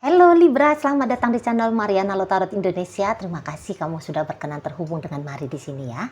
Halo Libra, selamat datang di channel Mariana Lotarot Indonesia. Terima kasih kamu sudah berkenan terhubung dengan Mari di sini ya.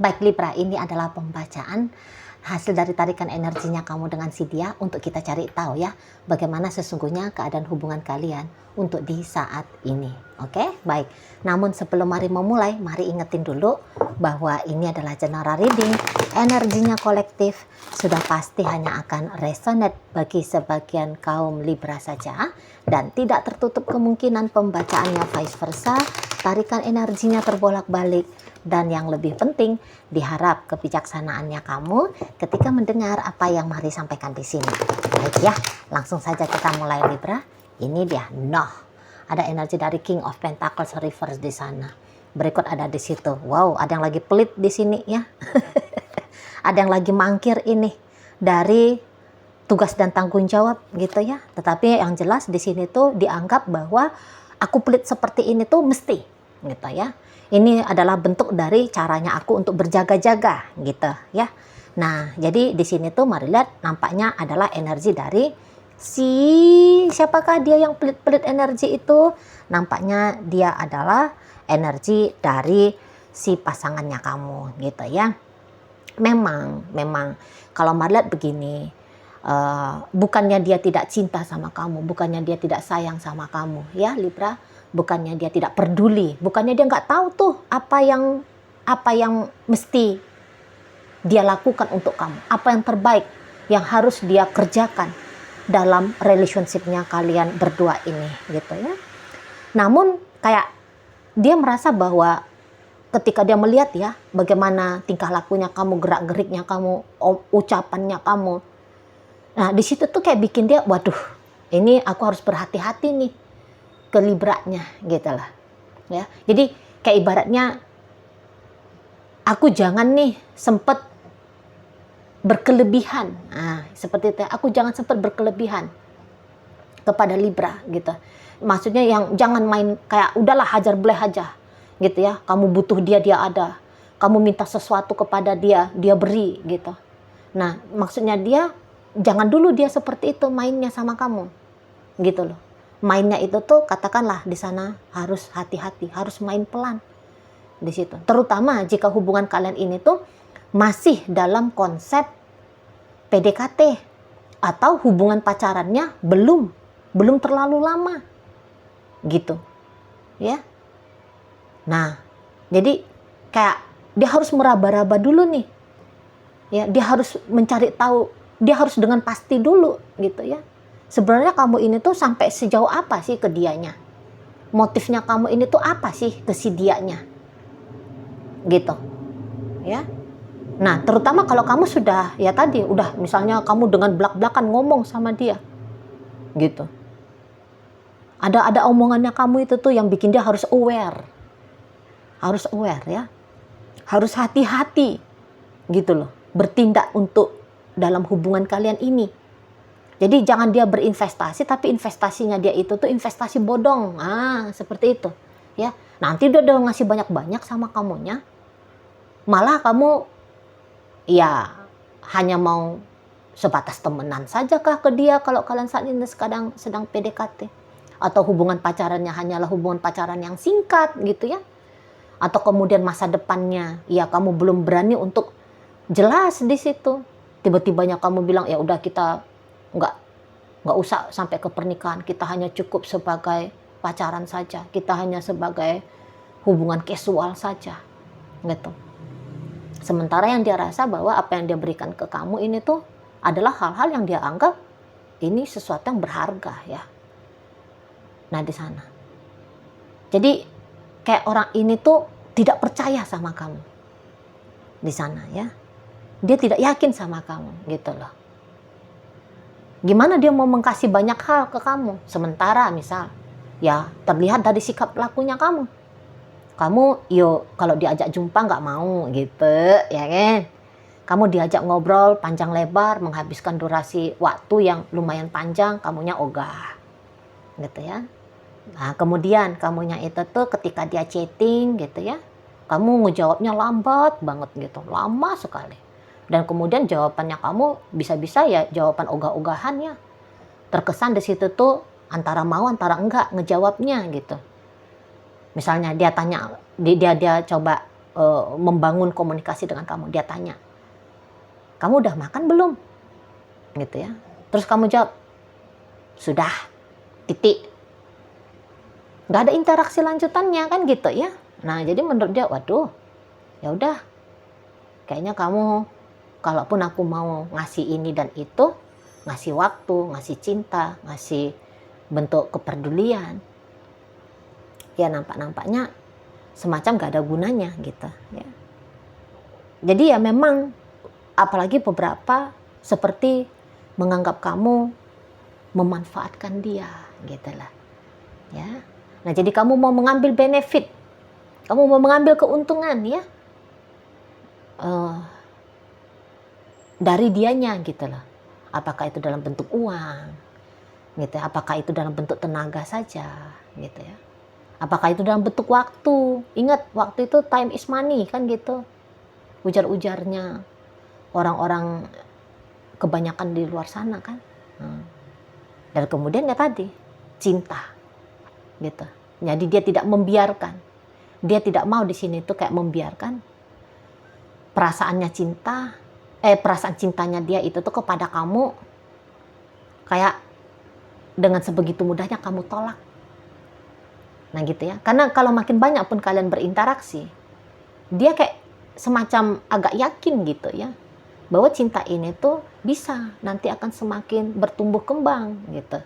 Baik Libra, ini adalah pembacaan hasil dari tarikan energinya kamu dengan si dia untuk kita cari tahu ya bagaimana sesungguhnya keadaan hubungan kalian untuk di saat ini. Oke, baik. Namun sebelum Mari memulai, Mari ingetin dulu bahwa ini adalah general reading. Energinya kolektif sudah pasti hanya akan resonate bagi sebagian kaum Libra saja dan tidak tertutup kemungkinan pembacaannya vice versa, tarikan energinya terbolak-balik. Dan yang lebih penting, diharap kebijaksanaannya kamu ketika mendengar apa yang Mari sampaikan di sini. Baik ya, langsung saja kita mulai Libra. Ini dia, Noh. Ada energi dari King of Pentacles reverse di sana. Berikut ada di situ. Wow, ada yang lagi pelit di sini ya. Ada yang lagi mangkir ini dari tugas dan tanggung jawab gitu ya. Tetapi yang jelas di sini tuh dianggap bahwa aku pelit seperti ini tuh mesti gitu ya. Ini adalah bentuk dari caranya aku untuk berjaga-jaga gitu ya. Nah, jadi di sini tuh mari lihat nampaknya adalah energi dari siapakah dia yang pelit-pelit energi itu? Nampaknya dia adalah energi dari si pasangannya kamu gitu ya. Memang kalau mari lihat begini, bukannya dia tidak cinta sama kamu, bukannya dia tidak sayang sama kamu ya Libra. Bukannya dia tidak peduli, bukannya dia nggak tahu tuh apa yang mesti dia lakukan untuk kamu, apa yang terbaik yang harus dia kerjakan dalam relationship-nya kalian berdua ini gitu ya. Namun kayak dia merasa bahwa ketika dia melihat ya bagaimana tingkah lakunya kamu, gerak-geriknya kamu, ucapannya kamu, nah di situ tuh kayak bikin dia, waduh, ini aku harus berhati-hati nih ke Libranya gitu lah ya. Jadi kayak ibaratnya aku jangan nih sempet berkelebihan, nah seperti itu, aku jangan sempet berkelebihan kepada Libra gitu. Maksudnya yang jangan main kayak udahlah hajar bleh aja gitu ya. Kamu butuh dia, dia ada. Kamu minta sesuatu kepada dia, dia beri gitu. Nah maksudnya dia jangan dulu dia seperti itu mainnya sama kamu gitu loh. Mainnya itu tuh katakanlah di sana harus hati-hati, harus main pelan di situ. Terutama jika hubungan kalian ini tuh masih dalam konsep PDKT atau hubungan pacarannya belum terlalu lama gitu ya. Nah jadi kayak dia harus meraba-raba dulu nih ya, dia harus mencari tahu, dia harus dengan pasti dulu gitu ya. Sebenarnya kamu ini tuh sampai sejauh apa sih ke dianya? Motifnya kamu ini tuh apa sih ke si dianya? Gitu. Ya. Nah, terutama kalau kamu sudah ya tadi udah misalnya kamu dengan belak-belakan ngomong sama dia. Gitu. Ada omongannya kamu itu tuh yang bikin dia harus aware. Harus aware ya. Harus hati-hati. Gitu loh. Bertindak untuk dalam hubungan kalian ini. Jadi jangan dia berinvestasi, tapi investasinya dia itu tuh investasi bodong. Ah, seperti itu. Ya, nanti dia udah ngasih banyak-banyak sama kamunya. Malah kamu ya hanya mau sebatas temenan saja kah ke dia kalau kalian saat ini sedang PDKT. Atau hubungan pacarannya hanyalah hubungan pacaran yang singkat gitu ya. Atau kemudian masa depannya, ya kamu belum berani untuk jelas di situ. Tiba-tibanya kamu bilang ya udah kita nggak usah sampai ke pernikahan, kita hanya cukup sebagai pacaran saja, kita hanya sebagai hubungan casual saja gitu. Sementara yang dia rasa bahwa apa yang dia berikan ke kamu ini tuh adalah hal-hal yang dia anggap ini sesuatu yang berharga ya. Nah di sana jadi kayak orang ini tuh tidak percaya sama kamu di sana ya, dia tidak yakin sama kamu gitu loh. Gimana dia mau mengkasih banyak hal ke kamu, sementara misal ya terlihat dari sikap lakunya kamu kalau diajak jumpa nggak mau gitu ya kan. Kamu diajak ngobrol panjang lebar, menghabiskan durasi waktu yang lumayan panjang, kamunya ogah gitu ya. Nah kemudian kamunya itu tuh ketika dia chatting gitu ya, kamu ngejawabnya lambat banget gitu, lama sekali. Dan kemudian jawabannya kamu bisa-bisa ya jawaban ogah-ogahan ya. Terkesan di situ tuh antara mau antara enggak ngejawabnya gitu. Misalnya dia tanya, dia coba membangun komunikasi dengan kamu, dia tanya, kamu udah makan belum, gitu ya. Terus kamu jawab, sudah, titik. Nggak ada interaksi lanjutannya kan gitu ya. Nah jadi menurut dia, waduh, ya udah, kayaknya kamu, kalaupun aku mau ngasih ini dan itu, ngasih waktu, ngasih cinta, ngasih bentuk kepedulian, ya nampaknya semacam gak ada gunanya gitu ya. Jadi ya memang, apalagi beberapa seperti menganggap kamu memanfaatkan dia gitu lah ya. Nah jadi kamu mau mengambil benefit, kamu mau mengambil keuntungan ya dari dianya gitu lah. Apakah itu dalam bentuk uang gitu ya, apakah itu dalam bentuk tenaga saja gitu ya, apakah itu dalam bentuk waktu. Ingat, waktu itu time is money kan gitu, ujar-ujarnya orang-orang kebanyakan di luar sana kan. Dan kemudian ya tadi, cinta gitu. Jadi dia tidak membiarkan, dia tidak mau di sini tuh kayak membiarkan perasaannya cinta, perasaan cintanya dia itu tuh kepada kamu kayak dengan sebegitu mudahnya kamu tolak. Nah gitu ya. Karena kalau makin banyak pun kalian berinteraksi, dia kayak semacam agak yakin gitu ya, bahwa cinta ini tuh bisa nanti akan semakin bertumbuh kembang gitu.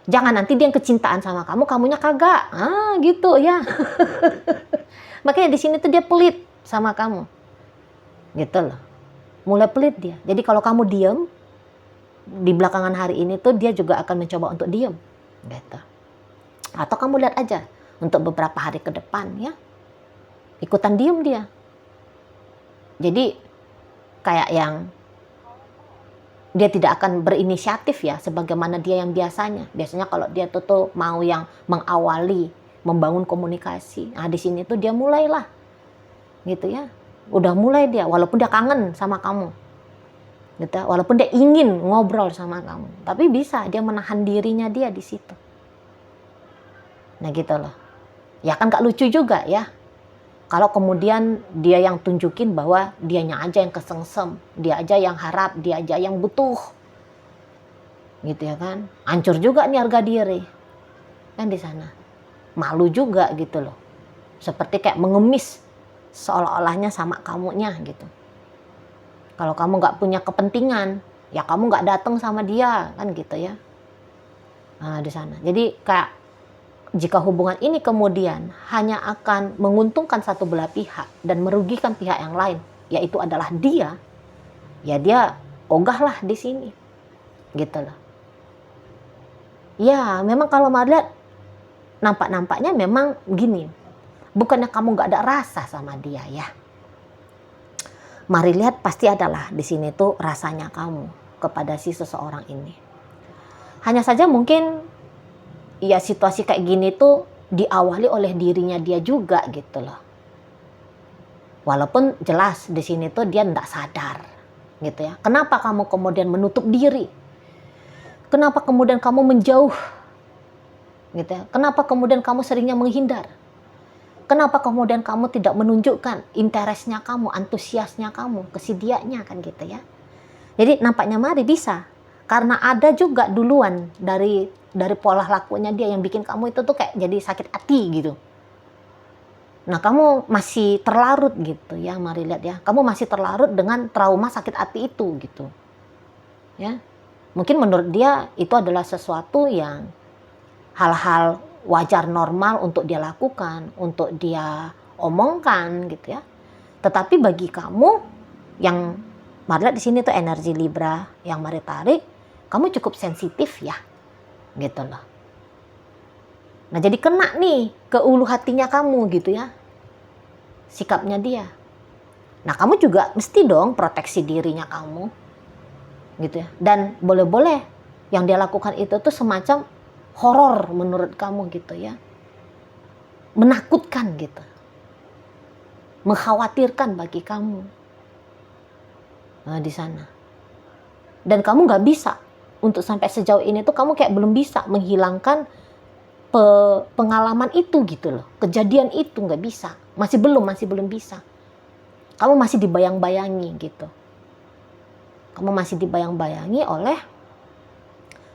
Jangan nanti dia yang kecintaan sama kamu, kamunya kagak. Gitu ya. Makanya di sini tuh dia pelit sama kamu. Gitu loh. Mulai pelit dia. Jadi kalau kamu diem, di belakangan hari ini tuh dia juga akan mencoba untuk diem. Gitu. Atau kamu lihat aja untuk beberapa hari ke depan ya, ikutan diem dia. Jadi kayak yang dia tidak akan berinisiatif ya, sebagaimana dia yang biasanya. Biasanya kalau dia tuh mau yang mengawali, membangun komunikasi. Nah di sini tuh dia mulailah, gitu ya. Udah mulai dia, walaupun dia kangen sama kamu, gitu. Walaupun dia ingin ngobrol sama kamu, tapi bisa dia menahan dirinya dia di situ. Nah gitu loh. Ya kan gak lucu juga ya, kalau kemudian dia yang tunjukin bahwa dianya aja yang kesengsem, dia aja yang harap, dia aja yang butuh. Gitu ya kan. Hancur juga nih harga diri. Kan di sana. Malu juga gitu loh. Seperti kayak mengemis seolah-olahnya sama kamunya gitu. Kalau kamu gak punya kepentingan, ya kamu gak datang sama dia kan gitu ya. Nah di sana. Jadi kayak jika hubungan ini kemudian hanya akan menguntungkan satu belah pihak dan merugikan pihak yang lain, yaitu adalah dia, ya dia ogahlah di sini, gitu loh. Ya, memang kalau melihat nampak-nampaknya memang gini, bukannya kamu nggak ada rasa sama dia ya. Mari lihat, pasti adalah di sini tuh rasanya kamu kepada si seseorang ini. Hanya saja mungkin ya situasi kayak gini tuh diawali oleh dirinya dia juga gitu loh. Walaupun jelas di sini tuh dia enggak sadar gitu ya. Kenapa kamu kemudian menutup diri? Kenapa kemudian kamu menjauh? Gitu ya. Kenapa kemudian kamu seringnya menghindar? Kenapa kemudian kamu tidak menunjukkan interestnya kamu, antusiasnya kamu, kesediaannya kan gitu ya. Jadi nampaknya mari bisa. Karena ada juga duluan dari pola lakunya dia yang bikin kamu itu tuh kayak jadi sakit hati gitu. Nah kamu masih terlarut gitu ya, mari lihat ya. Kamu masih terlarut dengan trauma sakit hati itu gitu. Ya, mungkin menurut dia itu adalah sesuatu yang hal-hal wajar normal untuk dia lakukan, untuk dia omongkan gitu ya. Tetapi bagi kamu yang mari lihat di sini tuh energi Libra yang mari tarik, kamu cukup sensitif ya. Gitu loh. Nah jadi kena nih ke ulu hatinya kamu gitu ya, sikapnya dia. Nah kamu juga mesti dong proteksi dirinya kamu gitu ya. Dan boleh-boleh yang dia lakukan itu tuh semacam horor menurut kamu gitu ya, menakutkan gitu, mengkhawatirkan bagi kamu. Nah di sana. Dan kamu nggak bisa untuk sampai sejauh ini tuh kamu kayak belum bisa menghilangkan pengalaman itu gitu loh. Kejadian itu nggak bisa. Masih belum bisa. Kamu masih dibayang-bayangi gitu. Kamu masih dibayang-bayangi oleh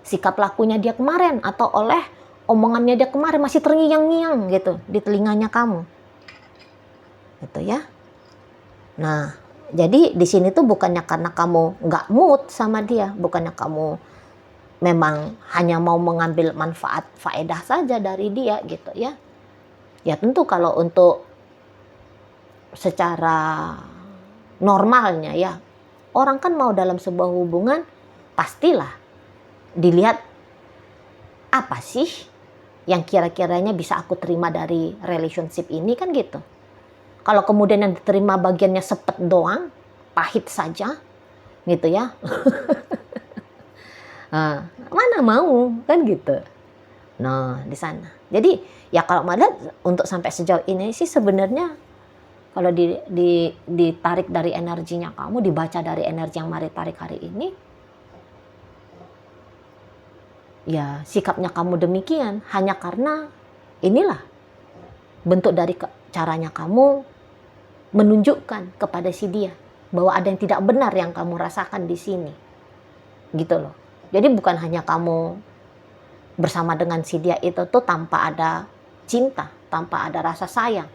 sikap lakunya dia kemarin atau oleh omongannya dia kemarin, masih terngiang-ngiang gitu di telinganya kamu. Gitu ya. Nah, jadi di sini tuh bukannya karena kamu nggak mood sama dia, bukannya kamu memang hanya mau mengambil manfaat faedah saja dari dia gitu ya. Ya tentu kalau untuk secara normalnya ya, orang kan mau dalam sebuah hubungan pastilah dilihat apa sih yang kira-kiranya bisa aku terima dari relationship ini kan gitu. Kalau kemudian yang diterima bagiannya sepet doang, pahit saja gitu ya. Mana mau kan gitu. Nah, di sana. Jadi ya kalau Mada untuk sampai sejauh ini sih sebenarnya kalau ditarik dari energinya kamu, dibaca dari energi yang Mari tarik hari ini, ya sikapnya kamu demikian hanya karena inilah bentuk dari caranya kamu menunjukkan kepada si dia bahwa ada yang tidak benar yang kamu rasakan di sini. Gitu loh. Jadi bukan hanya kamu bersama dengan si dia itu tuh tanpa ada cinta, tanpa ada rasa sayang.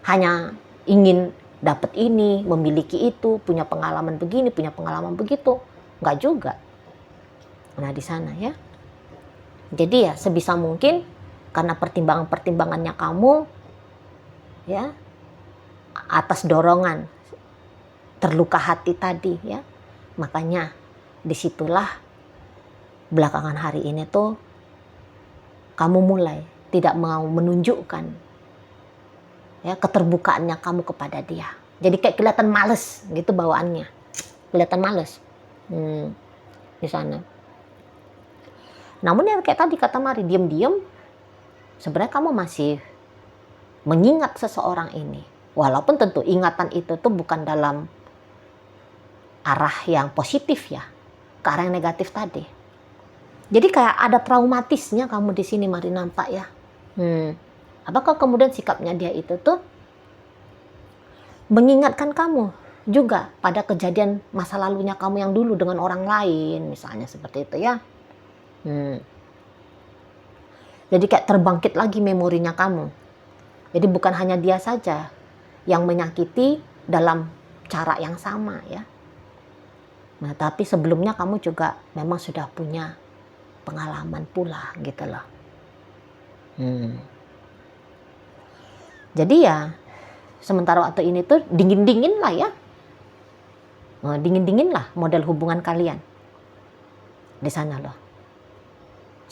Hanya ingin dapat ini, memiliki itu, punya pengalaman begini, punya pengalaman begitu. Enggak juga. Nah, di sana ya. Jadi ya sebisa mungkin karena pertimbangannya kamu ya atas dorongan terluka hati tadi ya, makanya disitulah belakangan hari ini tuh kamu mulai tidak mau menunjukkan ya keterbukaannya kamu kepada dia. Jadi kayak kelihatan males gitu bawaannya, kelihatan males di sana. Namun ya kayak tadi kata Mari, diam-diam sebenarnya kamu masih mengingat seseorang ini. Walaupun tentu ingatan itu tuh bukan dalam arah yang positif ya, ke arah yang negatif tadi. Jadi kayak ada traumatisnya kamu di sini Mari nampak ya. Apakah kemudian sikapnya dia itu tuh mengingatkan kamu juga pada kejadian masa lalunya kamu yang dulu dengan orang lain misalnya seperti itu ya. Jadi kayak terbangkit lagi memorinya kamu. Jadi bukan hanya dia saja yang menyakiti dalam cara yang sama ya. Nah, tapi sebelumnya kamu juga memang sudah punya pengalaman pula gitu loh. Jadi ya sementara waktu ini tuh dingin-dingin lah ya. Dingin-dingin lah model hubungan kalian. Di sana loh.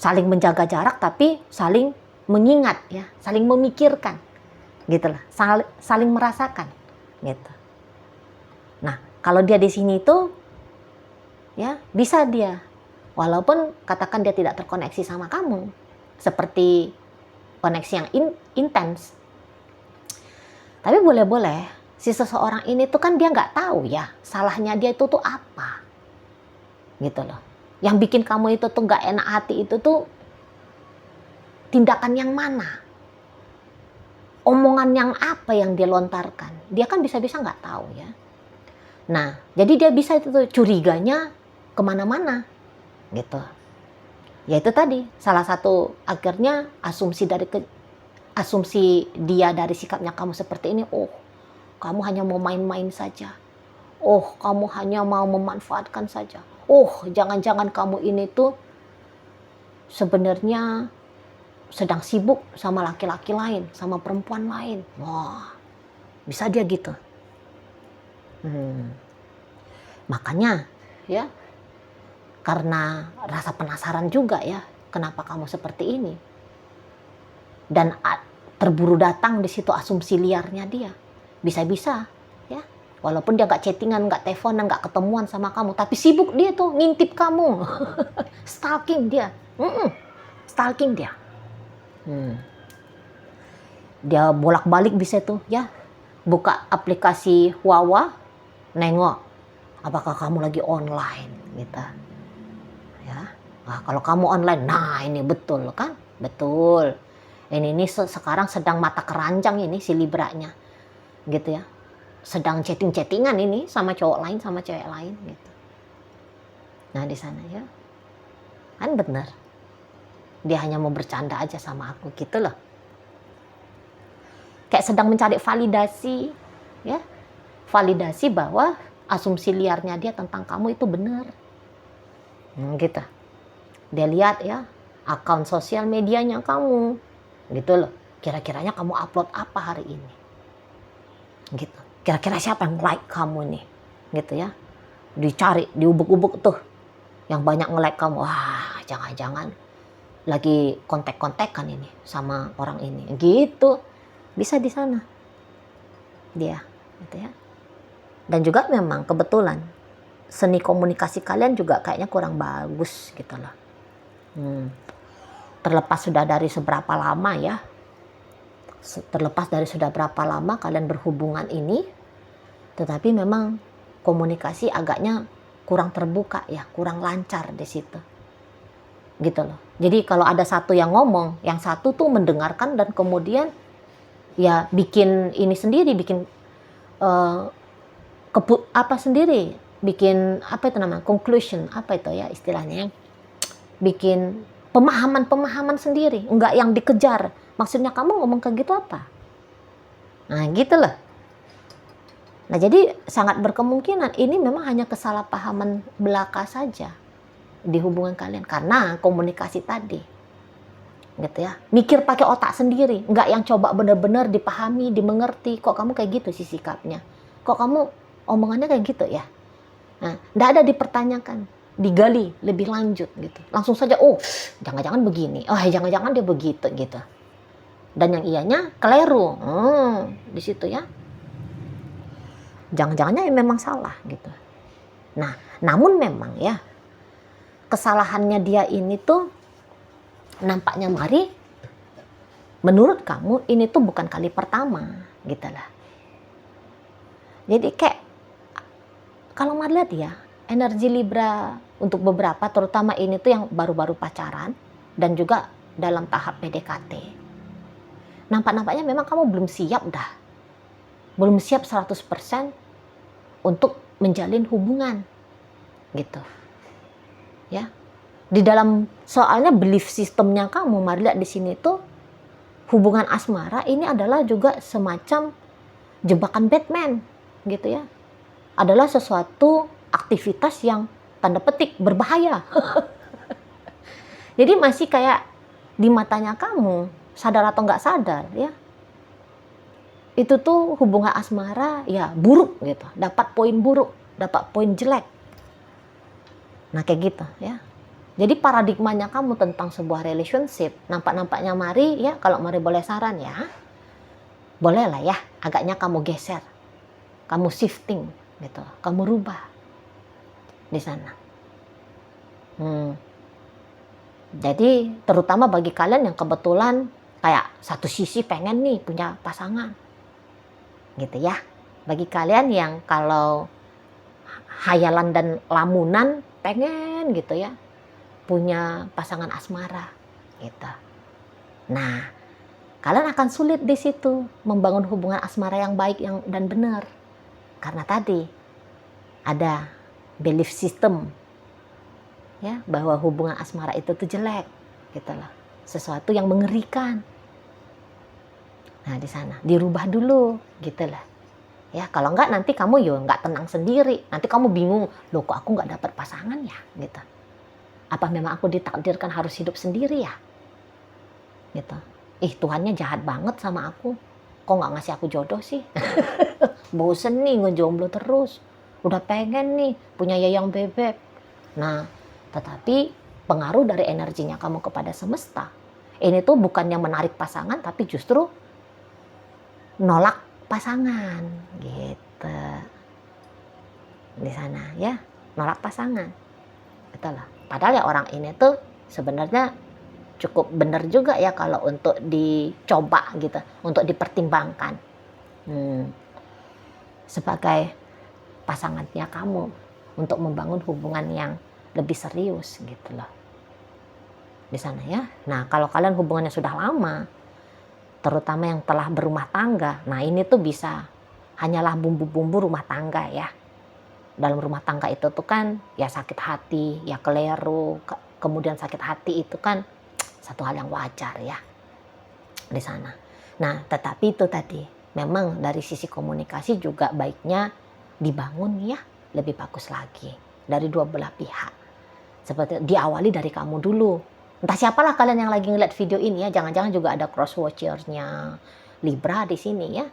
Saling menjaga jarak tapi saling mengingat ya, saling memikirkan gitu lah, saling merasakan gitu. Nah, kalau dia di sini tuh ya bisa dia walaupun katakan dia tidak terkoneksi sama kamu seperti koneksi yang intens, tapi boleh-boleh si seseorang ini tuh kan dia nggak tahu ya salahnya dia itu tuh apa gitu loh. Yang bikin kamu itu tuh gak enak hati itu tuh tindakan yang mana? Omongan yang apa yang dia lontarkan? Dia kan bisa-bisa gak tahu ya. Nah, jadi dia bisa itu tuh curiganya kemana-mana gitu. Ya itu tadi, salah satu akhirnya asumsi dia dari sikapnya kamu seperti ini, oh kamu hanya mau main-main saja. Oh kamu hanya mau memanfaatkan saja. Oh, jangan-jangan kamu ini tuh sebenarnya sedang sibuk sama laki-laki lain, sama perempuan lain. Wah, bisa dia gitu. Makanya, ya, karena rasa penasaran juga ya, kenapa kamu seperti ini. Dan terburu datang di situ asumsi liarnya dia. Bisa-bisa, ya. Walaupun dia gak chattingan, gak teleponan, gak ketemuan sama kamu. Tapi sibuk dia tuh ngintip kamu. Stalking dia. Stalking dia. Dia bolak-balik bisa tuh ya. Buka aplikasi Wawa. Nengok. Apakah kamu lagi online gitu. Ya. Nah, kalau kamu online, nah ini betul kan? Betul. Ini sekarang sedang mata keranjang ini si Libranya, gitu ya. Sedang chatting-chattingan ini sama cowok lain, sama cewek lain, gitu. Nah di sana ya, kan benar. Dia hanya mau bercanda aja sama aku, gitu loh. Kayak sedang mencari validasi, ya. Validasi bahwa asumsi liarnya dia tentang kamu itu benar. Gitu. Dia lihat ya, akun sosial medianya kamu, gitu loh. Kira-kiranya kamu upload apa hari ini, gitu. Kira-kira siapa yang like kamu nih, gitu ya. Dicari, diubuk-ubuk tuh, yang banyak nge-like kamu. Wah, jangan-jangan lagi kontak-kontakan ini sama orang ini, gitu. Bisa di sana dia, gitu ya. Dan juga memang kebetulan seni komunikasi kalian juga kayaknya kurang bagus, gitu loh. Terlepas sudah dari seberapa lama ya, terlepas dari sudah berapa lama kalian berhubungan ini, tetapi memang komunikasi agaknya kurang terbuka ya, kurang lancar di situ, gitu loh. Jadi kalau ada satu yang ngomong, yang satu tuh mendengarkan dan kemudian ya bikin ini sendiri, bikin bikin apa itu namanya, conclusion, apa itu ya istilahnya, bikin pemahaman sendiri, enggak yang dikejar. Maksudnya kamu ngomong kayak gitu apa? Nah gitu loh. Nah jadi sangat berkemungkinan ini memang hanya kesalahpahaman belaka saja di hubungan kalian karena komunikasi tadi, gitu ya. Mikir pakai otak sendiri, enggak yang coba benar-benar dipahami, dimengerti. Kok kamu kayak gitu sih sikapnya? Kok kamu omongannya kayak gitu ya? Nah, enggak ada dipertanyakan, digali lebih lanjut gitu. Langsung saja, oh jangan-jangan begini, oh jangan-jangan dia begitu gitu. Dan yang ianya keliru, di situ ya. Jangan-jangannya memang salah gitu. Nah, namun memang ya kesalahannya dia ini tuh nampaknya Mari, menurut kamu ini tuh bukan kali pertama gitu lah. Jadi kayak kalau Mari lihat ya, energi Libra untuk beberapa, terutama ini tuh yang baru-baru pacaran dan juga dalam tahap PDKT. Nampak-nampaknya memang kamu belum siap dah. Belum siap 100% untuk menjalin hubungan. Gitu. Ya. Di dalam soalnya belief sistemnya kamu, mari lihat di sini tuh hubungan asmara ini adalah juga semacam jebakan Batman, gitu ya. Adalah sesuatu aktivitas yang tanda petik berbahaya. Jadi masih kayak di matanya kamu, sadar atau nggak sadar ya, itu tuh hubungan asmara ya buruk gitu, dapat poin buruk, dapat poin jelek. Nah kayak gitu ya. Jadi paradigmanya kamu tentang sebuah relationship, nampak-nampaknya Mari ya, kalau Mari boleh saran ya, boleh lah ya, agaknya kamu geser, kamu shifting gitu, kamu rubah di sana. Jadi terutama bagi kalian yang kebetulan kayak satu sisi pengen nih punya pasangan, gitu ya. Bagi kalian yang kalau hayalan dan lamunan pengen gitu ya, punya pasangan asmara gitu. Nah, kalian akan sulit di situ membangun hubungan asmara yang baik dan benar. Karena tadi ada belief system ya, bahwa hubungan asmara itu tuh jelek gitu loh. Sesuatu yang mengerikan. Nah, di sana dirubah dulu gitu lah. Ya, kalau enggak nanti kamu enggak tenang sendiri. Nanti kamu bingung, loh kok aku enggak dapat pasangan ya gitu. Apa memang aku ditakdirkan harus hidup sendiri ya? Gitu. Tuhannya jahat banget sama aku. Kok nggak ngasih aku jodoh sih? Bosen nih ngejomblo terus. Udah pengen nih punya yayang bebek. Nah, tetapi pengaruh dari energinya kamu kepada semesta. Ini tuh bukannya menarik pasangan, tapi justru nolak pasangan. Gitu. Di sana ya, nolak pasangan. Betul lah. Padahal ya orang ini tuh sebenarnya cukup benar juga ya kalau untuk dicoba gitu, untuk dipertimbangkan sebagai pasangannya kamu untuk membangun hubungan yang lebih serius gitu loh. di sana ya. Nah, kalau kalian hubungannya sudah lama, terutama yang telah berumah tangga, nah ini tuh bisa hanyalah bumbu-bumbu rumah tangga ya. Dalam rumah tangga itu tuh kan ya sakit hati, ya keliru, kemudian sakit hati itu kan satu hal yang wajar ya di sana. Nah, tetapi itu tadi memang dari sisi komunikasi juga baiknya dibangun ya, lebih bagus lagi dari dua belah pihak. Seperti diawali dari kamu dulu. Entah siapalah kalian yang lagi ngeliat video ini ya, jangan-jangan juga ada cross watchernya Libra di sini ya.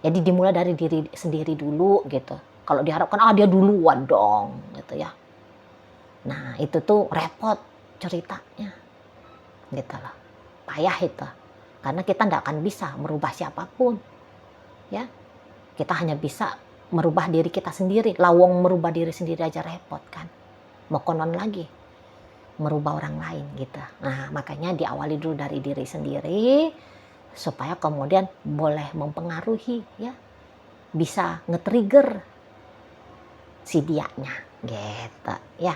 Jadi dimulai dari diri sendiri dulu gitu. Kalau diharapkan dia duluan dong gitu ya. Nah, itu tuh repot ceritanya. Gitu loh. Payah itu. Karena kita tidak akan bisa merubah siapapun. Ya. Kita hanya bisa merubah diri kita sendiri. Lawong merubah diri sendiri aja repot kan. Mau konon lagi merubah orang lain gitu. Nah, makanya diawali dulu dari diri sendiri supaya kemudian boleh mempengaruhi ya. Bisa nge-trigger si dianya gitu ya.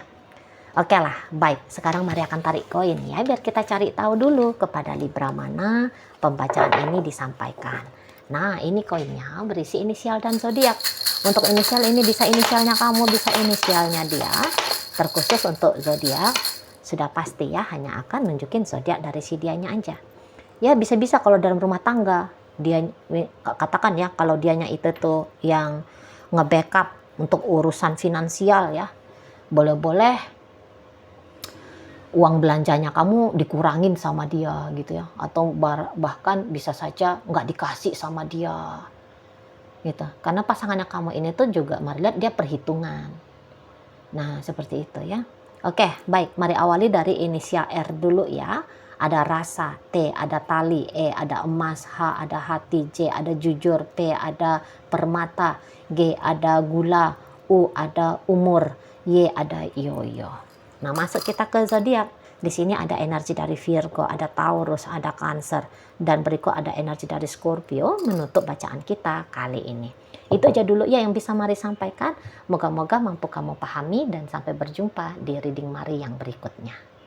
Oke lah, baik. Sekarang mari akan tarik koin ya, biar kita cari tahu dulu kepada Libra mana pembacaan ini disampaikan. Nah, ini koinnya berisi inisial dan zodiak. Untuk inisial ini bisa inisialnya kamu, bisa inisialnya dia. Terkhusus untuk zodiak sudah pasti ya, hanya akan nunjukin zodiak dari si dianya aja. Ya bisa-bisa kalau dalam rumah tangga dia katakan ya, kalau dianya itu tuh yang nge-backup untuk urusan finansial ya, boleh-boleh uang belanjanya kamu dikurangin sama dia gitu ya, atau bahkan bisa saja nggak dikasih sama dia gitu, karena pasangannya kamu ini tuh juga mari lihat dia perhitungan. Nah seperti itu ya. Oke baik, mari awali dari inisial R dulu ya. Ada rasa, T ada tali, E ada emas, H ada hati, J ada jujur, P ada permata, G ada gula, U ada umur, Y ada yoyo. Nah masuk kita ke zodiak. Di sini ada energi dari Virgo, ada Taurus, ada Cancer, dan berikut ada energi dari Scorpio menutup bacaan kita kali ini. Itu aja dulu ya yang bisa Mari sampaikan. Moga-moga mampu kamu pahami dan sampai berjumpa di reading Mari yang berikutnya.